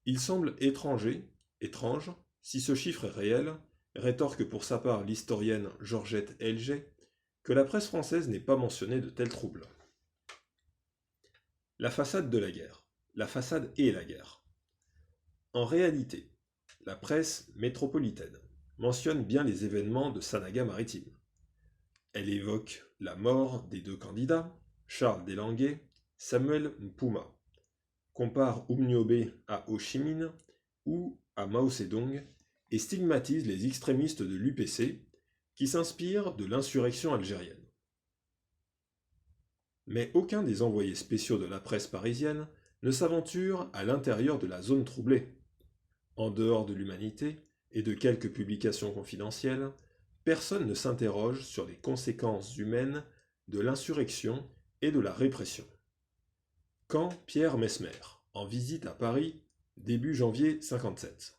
Il semble étrange, si ce chiffre est réel, rétorque pour sa part l'historienne Georgette Helger, que la presse française n'ait pas mentionné de tels troubles. La façade de la guerre. La façade et la guerre. En réalité, la presse métropolitaine mentionne bien les événements de Sanaga-Maritime. Elle évoque la mort des deux candidats, Charles Delanguet, Samuel Mpuma, compare Oumniobé à Ho Chi Minh ou à Mao Zedong et stigmatise les extrémistes de l'UPC qui s'inspirent de l'insurrection algérienne. Mais aucun des envoyés spéciaux de la presse parisienne ne s'aventure à l'intérieur de la zone troublée. En dehors de l'Humanité et de quelques publications confidentielles, personne ne s'interroge sur les conséquences humaines de l'insurrection et de la répression. Quand Pierre Messmer, en visite à Paris début janvier 1957,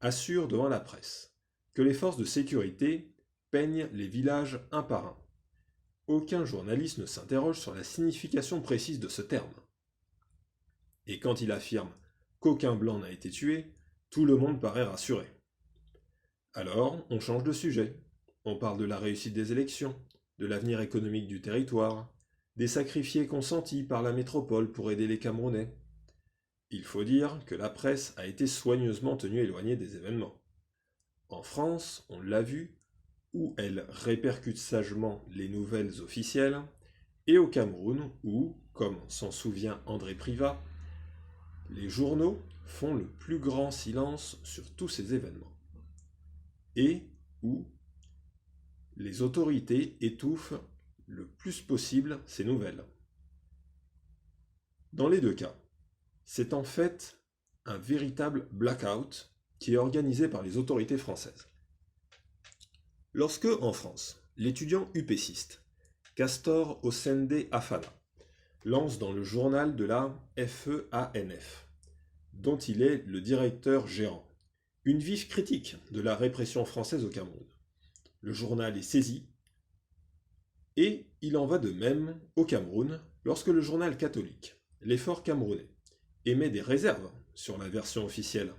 assure devant la presse que les forces de sécurité peignent les villages un par un, aucun journaliste ne s'interroge sur la signification précise de ce terme. Et quand il affirme qu'aucun blanc n'a été tué, tout le monde paraît rassuré. Alors, on change de sujet. On parle de la réussite des élections, de l'avenir économique du territoire, des sacrifiés consentis par la métropole pour aider les Camerounais. Il faut dire que la presse a été soigneusement tenue éloignée des événements. En France, on l'a vu, où elle répercute sagement les nouvelles officielles, et au Cameroun, où, comme s'en souvient André Privat, les journaux font le plus grand silence sur tous ces événements, et où les autorités étouffent le plus possible ces nouvelles. Dans les deux cas, c'est en fait un véritable blackout qui est organisé par les autorités françaises. Lorsque, en France, l'étudiant upéciste Castor Ossende Afana lance dans le journal de la FEANF, dont il est le directeur gérant, une vive critique de la répression française au Cameroun, le journal est saisi, et il en va de même au Cameroun lorsque le journal catholique, l'Effort camerounais, émet des réserves sur la version officielle.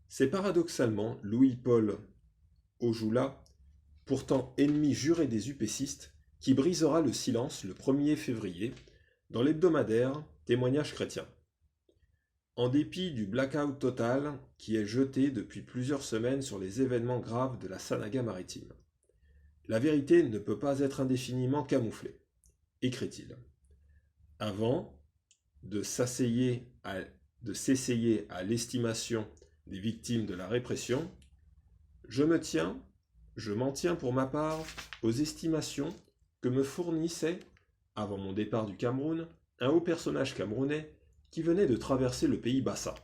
C'est paradoxalement Louis-Paul Ojula, pourtant ennemi juré des upécistes, qui brisera le silence le 1er février dans l'hebdomadaire Témoignages chrétiens. En dépit du blackout total qui est jeté depuis plusieurs semaines sur les événements graves de la Sanaga-Maritime, la vérité ne peut pas être indéfiniment camouflée, écrit-il. Avant de s'essayer à l'estimation des victimes de la répression, je m'en tiens pour ma part aux estimations que me fournissait, avant mon départ du Cameroun, un haut personnage camerounais qui venait de traverser le pays Bassa.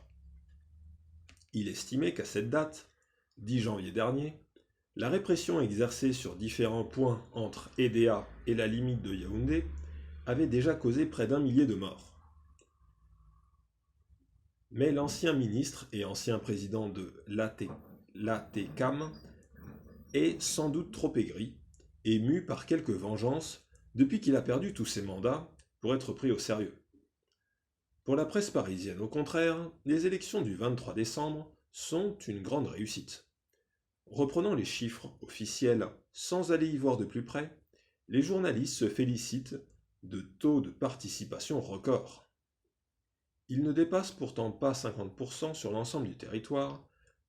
Il estimait qu'à cette date, 10 janvier dernier, la répression exercée sur différents points entre Edea et la limite de Yaoundé avait déjà causé près d'1 millier de morts. Mais l'ancien ministre et ancien président de l'ATCAM est sans doute trop aigri et mu par quelque vengeance depuis qu'il a perdu tous ses mandats pour être pris au sérieux. Pour la presse parisienne, au contraire, les élections du 23 décembre sont une grande réussite. Reprenant les chiffres officiels sans aller y voir de plus près, les journalistes se félicitent de taux de participation records. Ils ne dépassent pourtant pas 50% sur l'ensemble du territoire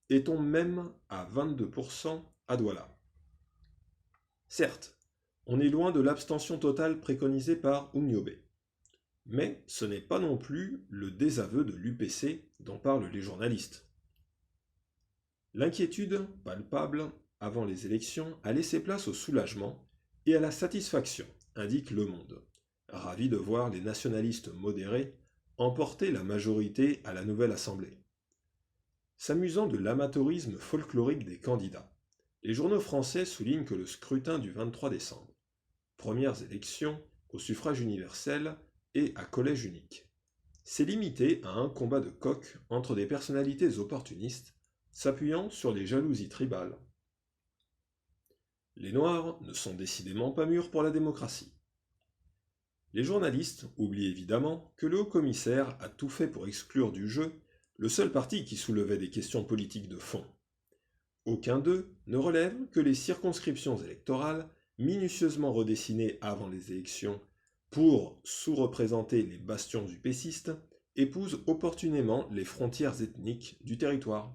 et tombent même à 22% à Douala. Certes, on est loin de l'abstention totale préconisée par Oumniobé. Mais ce n'est pas non plus le désaveu de l'UPC dont parlent les journalistes. L'inquiétude, palpable, avant les élections, a laissé place au soulagement et à la satisfaction, indique Le Monde, ravi de voir les nationalistes modérés emporter la majorité à la nouvelle Assemblée. S'amusant de l'amateurisme folklorique des candidats, les journaux français soulignent que le scrutin du 23 décembre, premières élections au suffrage universel et à collège unique, s'est limité à un combat de coq entre des personnalités opportunistes s'appuyant sur les jalousies tribales. Les Noirs ne sont décidément pas mûrs pour la démocratie. Les journalistes oublient évidemment que le haut-commissaire a tout fait pour exclure du jeu le seul parti qui soulevait des questions politiques de fond. Aucun d'eux ne relève que les circonscriptions électorales, minutieusement redessinées avant les élections pour sous-représenter les bastions du péciste, épousent opportunément les frontières ethniques du territoire.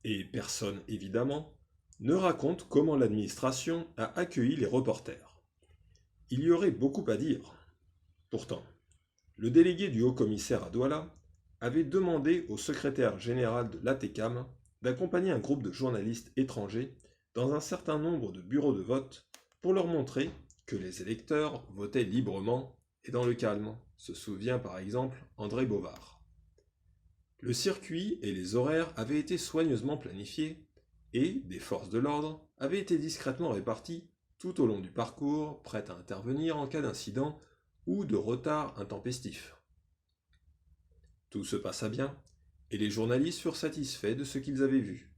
Et personne, évidemment, ne raconte comment l'administration a accueilli les reporters. Il y aurait beaucoup à dire. Pourtant, le délégué du haut-commissaire à Douala avait demandé au secrétaire général de l'ATECAM d'accompagner un groupe de journalistes étrangers dans un certain nombre de bureaux de vote pour leur montrer que les électeurs votaient librement et dans le calme, se souvient par exemple André Bovard. Le circuit et les horaires avaient été soigneusement planifiés et des forces de l'ordre avaient été discrètement réparties tout au long du parcours, prêtes à intervenir en cas d'incident ou de retard intempestif. Tout se passa bien, et les journalistes furent satisfaits de ce qu'ils avaient vu.